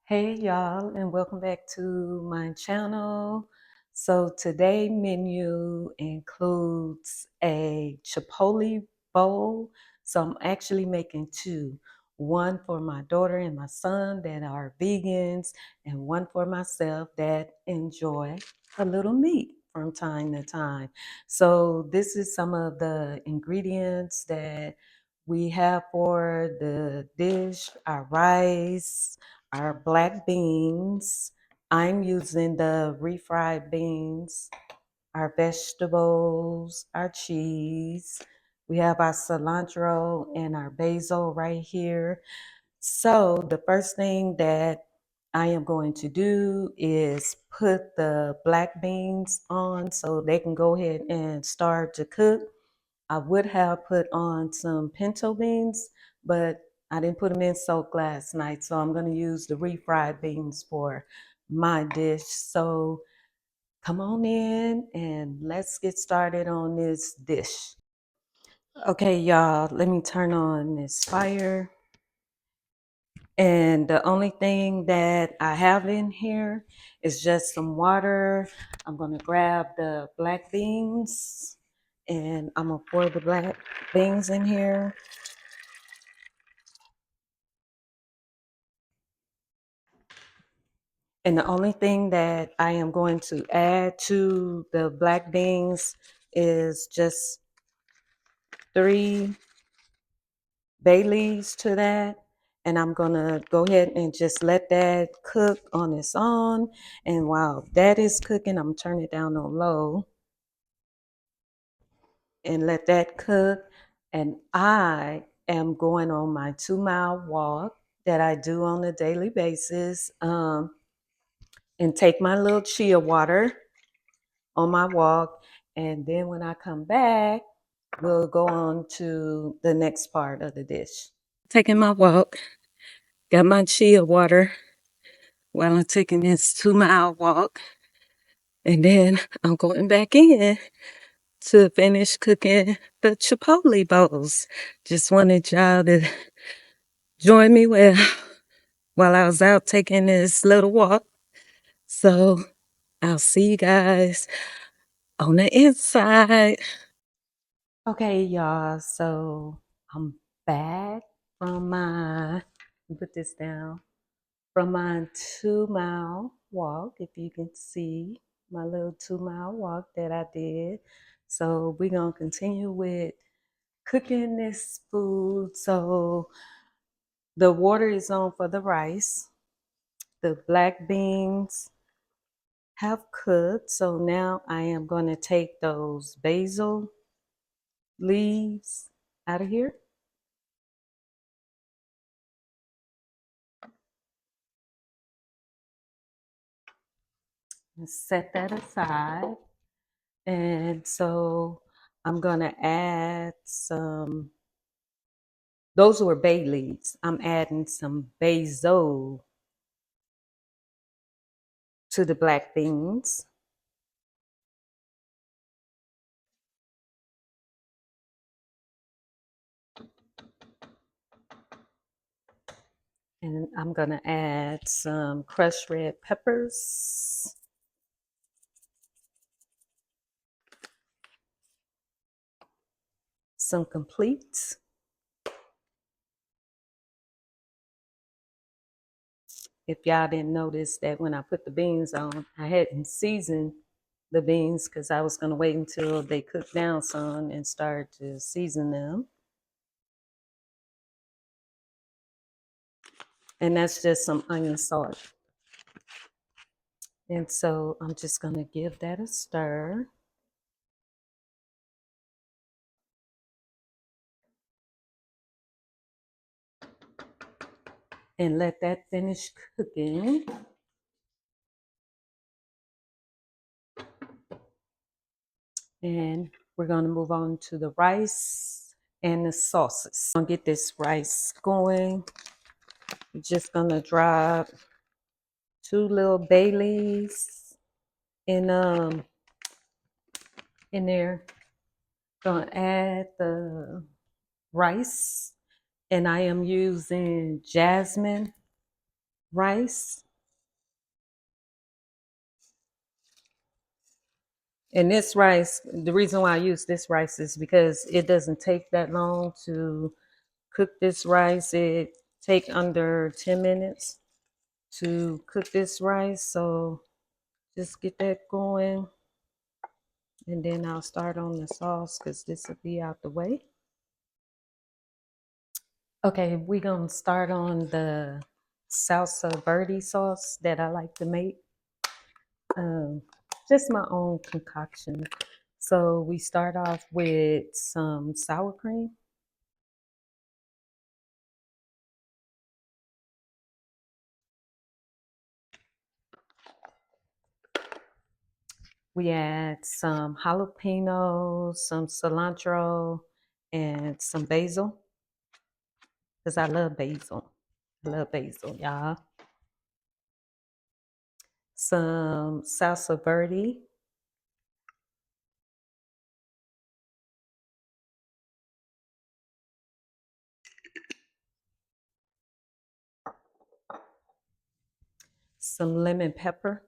Hey y'all, and welcome back to my channel. So today menu includes a Chipotle bowl. So I'm actually making two. One for my daughter and my son that are vegans, and one for myself that enjoy a little meat from time to time. So this is some of the ingredients that we have for the dish: our rice, our black beans. I'm using the refried beans, our vegetables, our cheese. We have our cilantro and our basil right here. So the first thing that I am going to do is put the black beans on so they can go ahead and start to cook. I would have put on some pinto beans, but I didn't put them in soak last night, so I'm going to use the refried beans for my dish. So come on in and let's get started on this dish. Okay, y'all, let me turn on this fire. And the only thing that I have in here is just some water. I'm going to grab the black beans and I'm going to pour the black beans in here. And the only thing that I am going to add to the black beans is just 3 bay leaves to that. And I'm going to go ahead and just let that cook on its own. And while that is cooking, I'm turning it down on low and let that cook. And I am going on my 2-mile walk that I do on a daily basis, and take my little chia water on my walk. And then when I come back, we'll go on to the next part of the dish. Taking my walk, got my chia water while I'm taking this 2-mile walk. And then I'm going back in to finish cooking the Chipotle bowls. Just wanted y'all to join me while I was out taking this little walk. So I'll see you guys on the inside. Okay, y'all, so I'm back from let me put this down, from my 2-mile walk, if you can see my little 2-mile walk that I did. So we're gonna continue with cooking this food. So the water is on for the rice. The black beans have cooked. So now I am gonna take those basil leaves out of here and set that aside. And so I'm gonna add some, those were bay leaves. I'm adding some basil to the black beans. And I'm gonna add some crushed red peppers, some complete. If y'all didn't notice that when I put the beans on, I hadn't seasoned the beans because I was gonna wait until they cook down some and start to season them. And that's just some onion salt. And so I'm just gonna give that a stir. And let that finish cooking. And we're gonna move on to the rice and the sauces. I'm gonna get this rice going. I'm just gonna drop 2 little bay leaves in there. Gonna add the rice, and I am using jasmine rice. And this rice, the reason why I use this rice is because it doesn't take that long to cook this rice. It take under 10 minutes to cook this rice. So just get that going. And then I'll start on the sauce because this will be out the way. Okay, we're gonna start on the salsa verde sauce that I like to make. Um, just my own concoction. So we start off with some sour cream. We add some jalapenos, some cilantro, and some basil because I love basil. I love basil, y'all. Some salsa verde, some lemon pepper,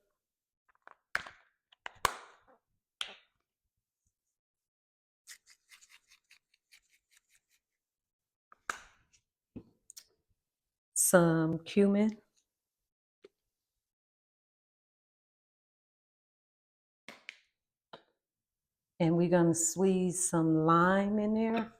some cumin, and we're gonna squeeze some lime in there.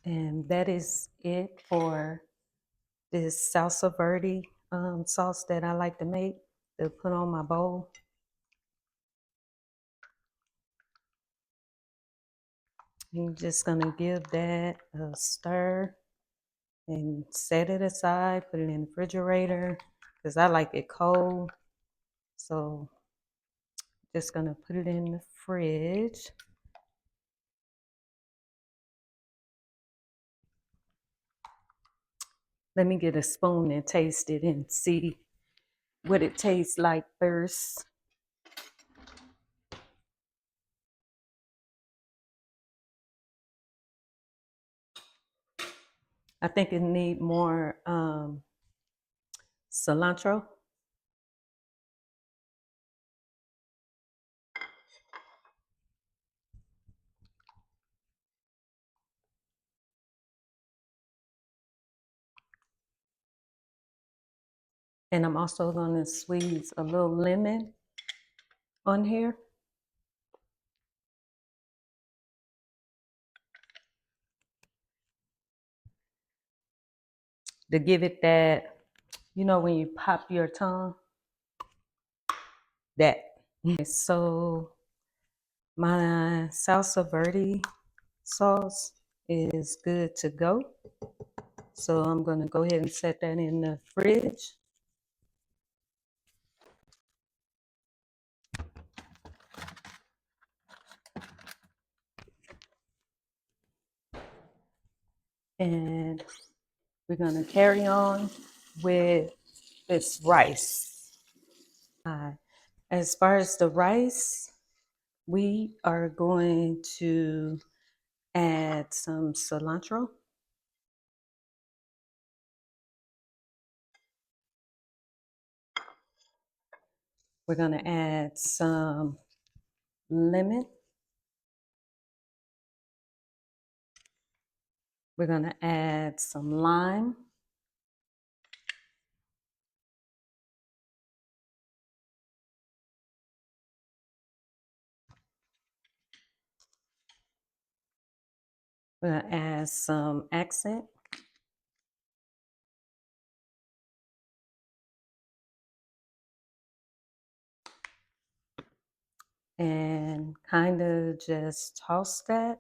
And that is it for this salsa verde sauce that I like to make to put on my bowl. You're just gonna give that a stir and set it aside, put it in the refrigerator because I like it cold. So just gonna put it in the fridge. Let me get a spoon and taste it and see what it tastes like first. I think it need more cilantro. And I'm also gonna squeeze a little lemon on here. To give it that, you know, when you pop your tongue, that. So my salsa verde sauce is good to go. So I'm gonna go ahead and set that in the fridge. And we're gonna carry on with this rice. As far as the rice, we are going to add some cilantro. We're going to add some lemon. We're going to add some lime. We're going to add some accent. And kind of just toss that.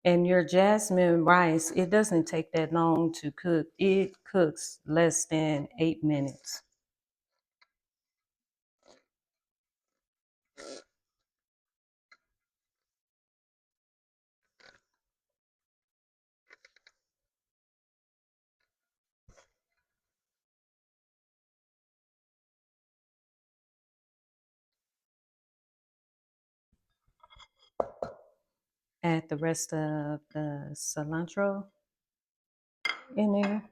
And your jasmine rice, it doesn't take that long to cook. It cooks less than 8 minutes. add the rest of the cilantro in there.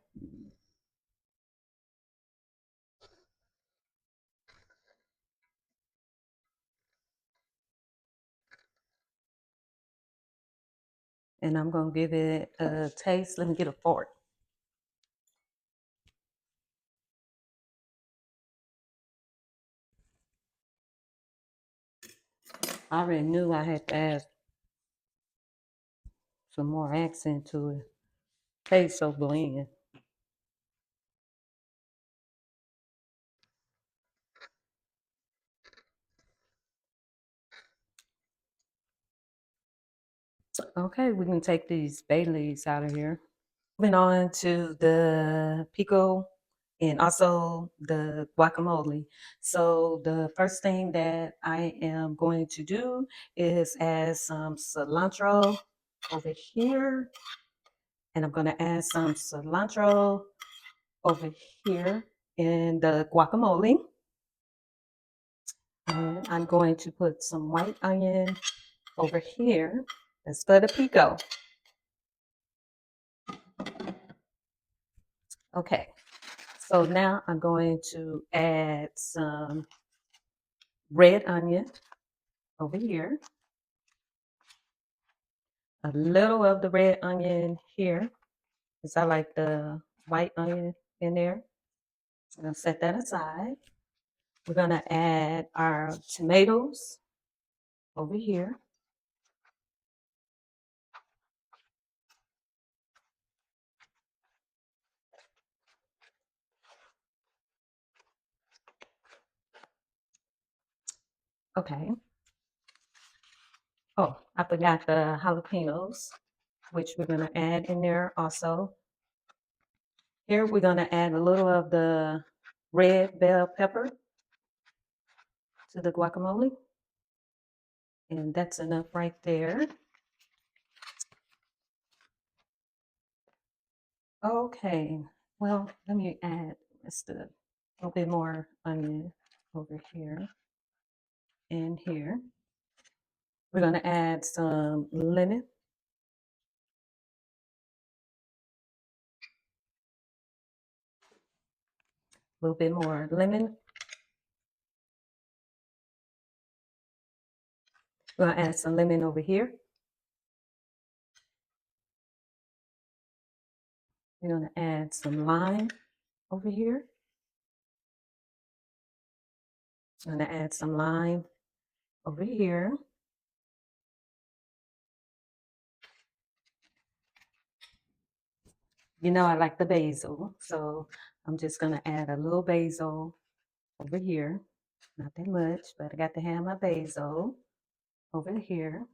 And I'm going to give it a taste. Let me get a fork. I already knew I had to add some more accent to it. Tastes so bland. Okay, we can take these bay leaves out of here. Moving on to the pico and also the guacamole. So the first thing that I am going to do is add some cilantro over here. And I'm going to add some cilantro over here in the guacamole. And I'm going to put some white onion over here. That's for the pico. Okay, so now I'm going to add some red onion over here. A little of the red onion here, because I like the white onion in there. I'm going to set that aside. We're going to add our tomatoes over here. Okay. Oh, I forgot the jalapenos, which we're going to add in there also. Here we're going to add a little of the red bell pepper to the guacamole. And that's enough right there. Okay, well, let me add just a little bit more onion over here and here. We're going to add some lemon. A little bit more lemon. We're going to add some lemon over here. We're going to add some lime over here. I'm going to add some lime over here. You know, I like the basil, so I'm just going to add a little basil over here. Not that much, but I got to have my basil over here.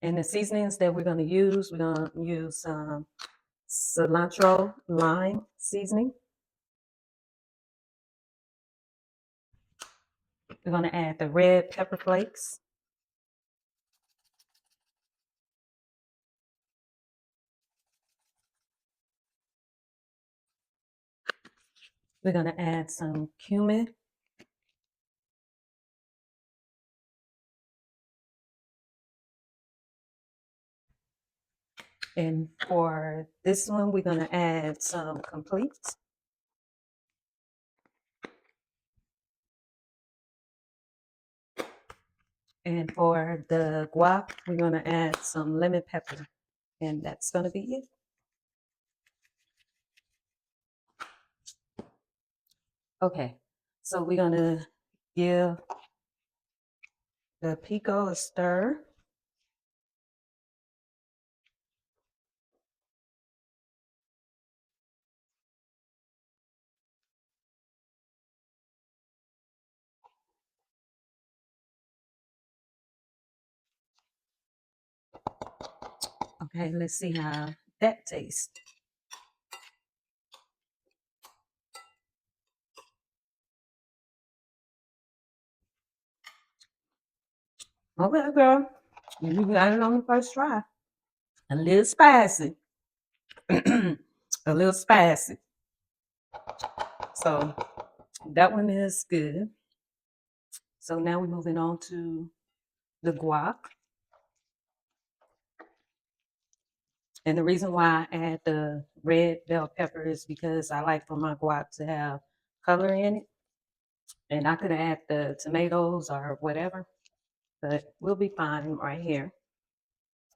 And the seasonings that we're going to use, we're going to use cilantro lime seasoning. We're going to add the red pepper flakes. We're going to add some cumin. And for this one, we're going to add some complete. And for the guac, we're going to add some lemon pepper. And that's going to be it. Okay, so we're going to give the pico a stir. Okay, let's see how that tastes. Okay, girl, you got it on the first try. A little spicy. A little spicy. So that one is good. So now we're moving on to the guac. And the reason why I add the red bell pepper is because I like for my guac to have color in it. And I could add the tomatoes or whatever, but we'll be fine right here.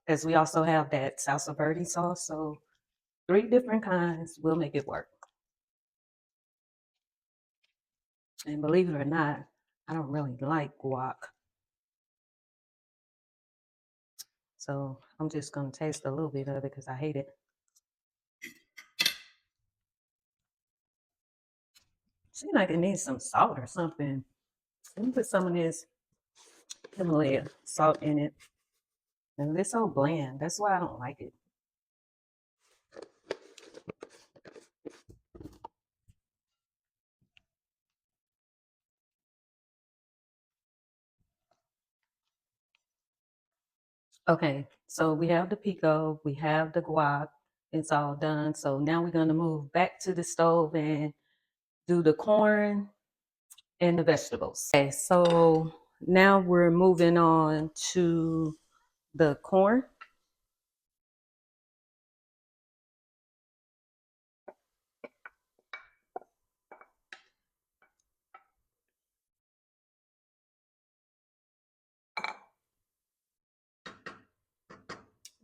As we also have that salsa verde sauce. So 3 different kinds will make it work. And believe it or not, I don't really like guac. So I'm just going to taste a little bit of it because I hate it. Seems like it needs some salt or something. Let me put some of this Himalaya salt in it. And it's so bland. That's why I don't like it. Okay, so we have the pico, we have the guac. It's all done. So now we're going to move back to the stove and do the corn and the vegetables. Okay, so now we're moving on to the corn.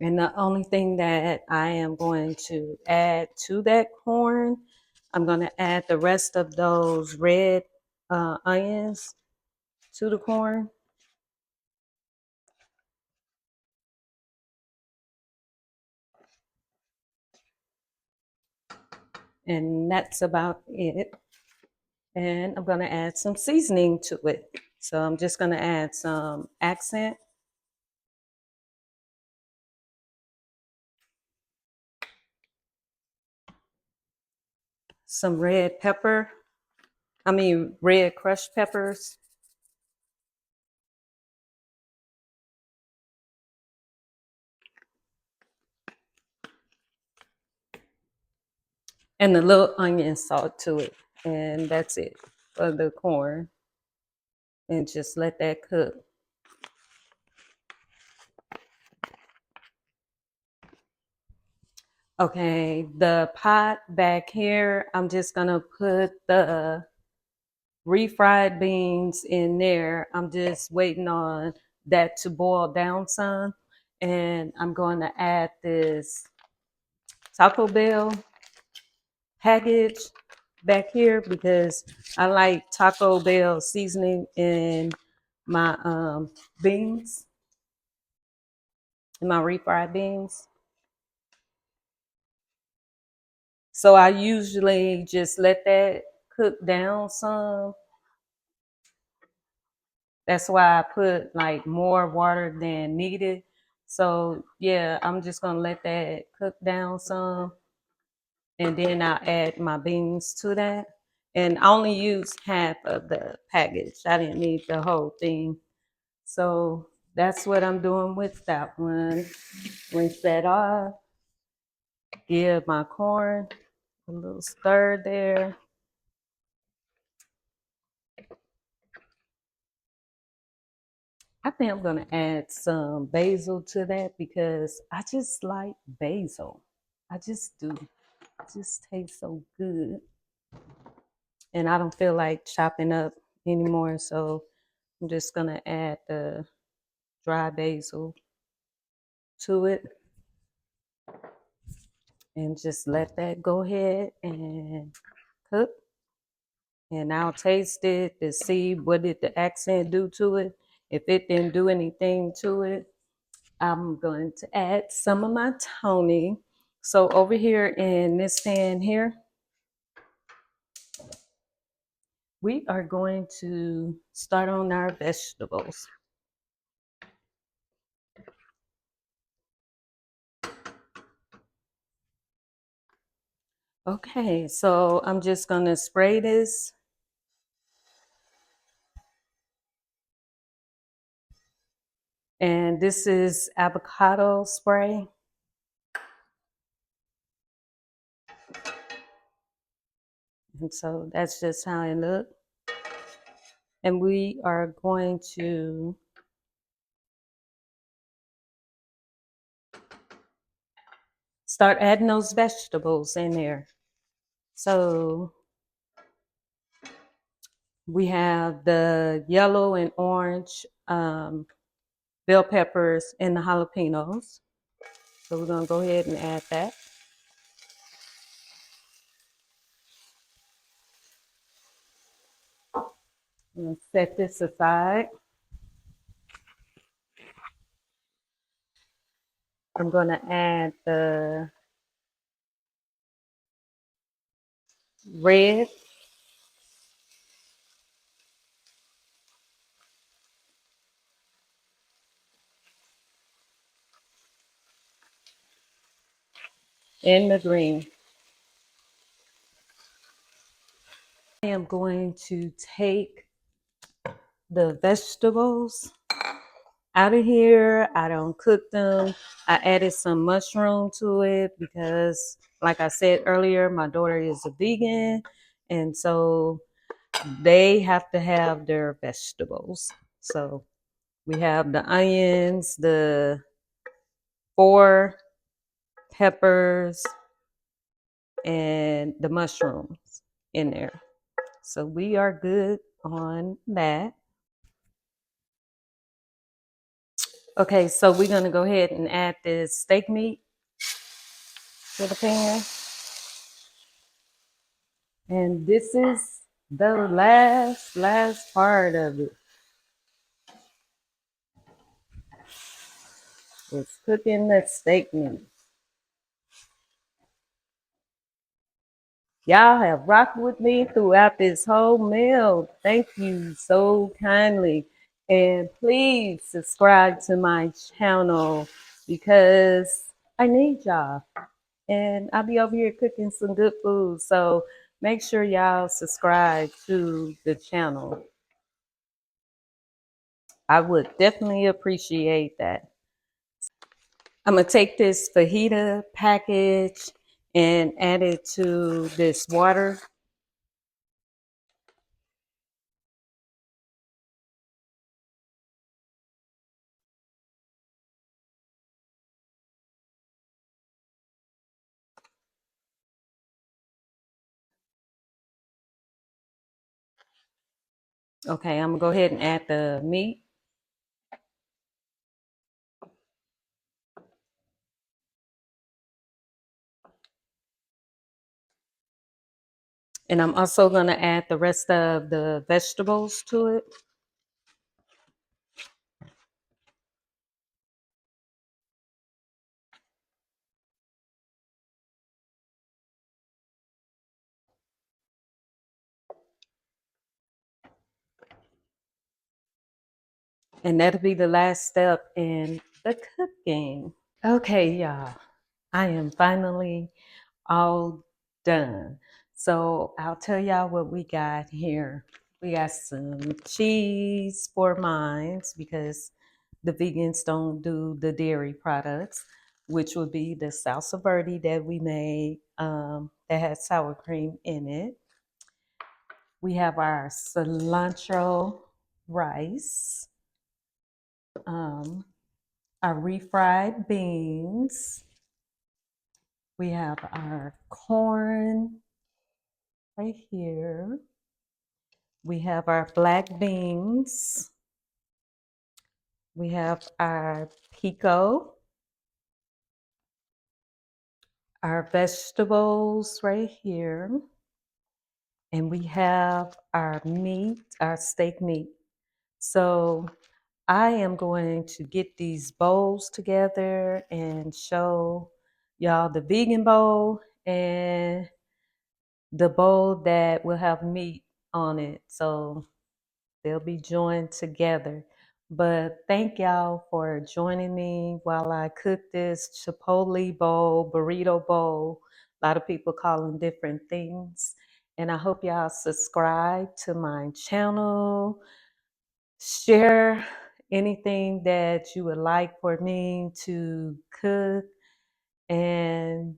And the only thing that I am going to add to that corn, I'm going to add the rest of those red onions to the corn. And that's about it. And I'm going to add some seasoning to it. So I'm just going to add some accent, some red crushed peppers, and a little onion salt to it. And that's it for the corn. And just let that cook. Okay, the pot back here, I'm just gonna put the refried beans in there. I'm just waiting on that to boil down some. And I'm going to add this Taco Bell package back here because I like Taco Bell seasoning in my beans, in my refried beans. So I usually just let that cook down some. That's why I put like more water than needed. So yeah, I'm just gonna let that cook down some, and then I'll add my beans to that. And I only used half of the package. I didn't need the whole thing. So that's what I'm doing with that one. Rinse that off. Give my corn a little stir there. I think I'm gonna add some basil to that because I just like basil. I just do. It just tastes so good. And I don't feel like chopping up anymore, so I'm just gonna add the dry basil to it and just let that go ahead and cook. And I'll taste it to see what did the accent do to it. If it didn't do anything to it, I'm going to add some of my toning. So over here in this pan here, we are going to start on our vegetables. Okay, so I'm just gonna spray this. And this is avocado spray. And so that's just how it looks. And we are going to start adding those vegetables in there. So we have the yellow and orange bell peppers and the jalapenos. So we're gonna go ahead and add that. I'm gonna set this aside. I'm gonna add the red and the green. I am going to take the vegetables out of here. I don't cook them. I added some mushroom to it because, like I said earlier, my daughter is a vegan, and so they have to have their vegetables. So we have the onions, the 4 peppers, and the mushrooms in there. So we are good on that. Okay, so we're gonna go ahead and add this steak meat to the pan. And this is the last part of it. It's cooking the steak meat. Y'all have rocked with me throughout this whole meal. Thank you so kindly. And please subscribe to my channel because I need y'all. And I'll be over here cooking some good food. So make sure y'all subscribe to the channel. I would definitely appreciate that. I'm gonna take this fajita package and add it to this water. Okay, I'm gonna go ahead and add the meat. And I'm also gonna add the rest of the vegetables to it. And that'll be the last step in the cooking. Okay, y'all, I am finally all done. So I'll tell y'all what we got here. We got some cheese for mines because the vegans don't do the dairy products, which would be the salsa verde that we made that has sour cream in it. We have our cilantro rice, um, our refried beans. We have our corn right here. We have our black beans. We have our pico, our vegetables right here. And we have our meat, our steak meat. So I am going to get these bowls together and show y'all the vegan bowl and the bowl that will have meat on it. So they'll be joined together. But thank y'all for joining me while I cook this Chipotle bowl, burrito bowl. A lot of people call them different things. And I hope y'all subscribe to my channel, share anything that you would like for me to cook, and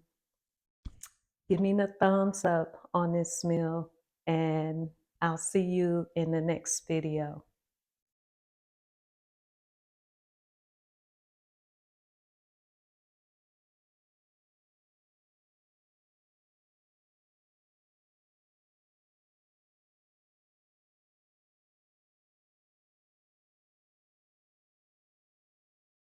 give me the thumbs up on this meal. And I'll see you in the next video.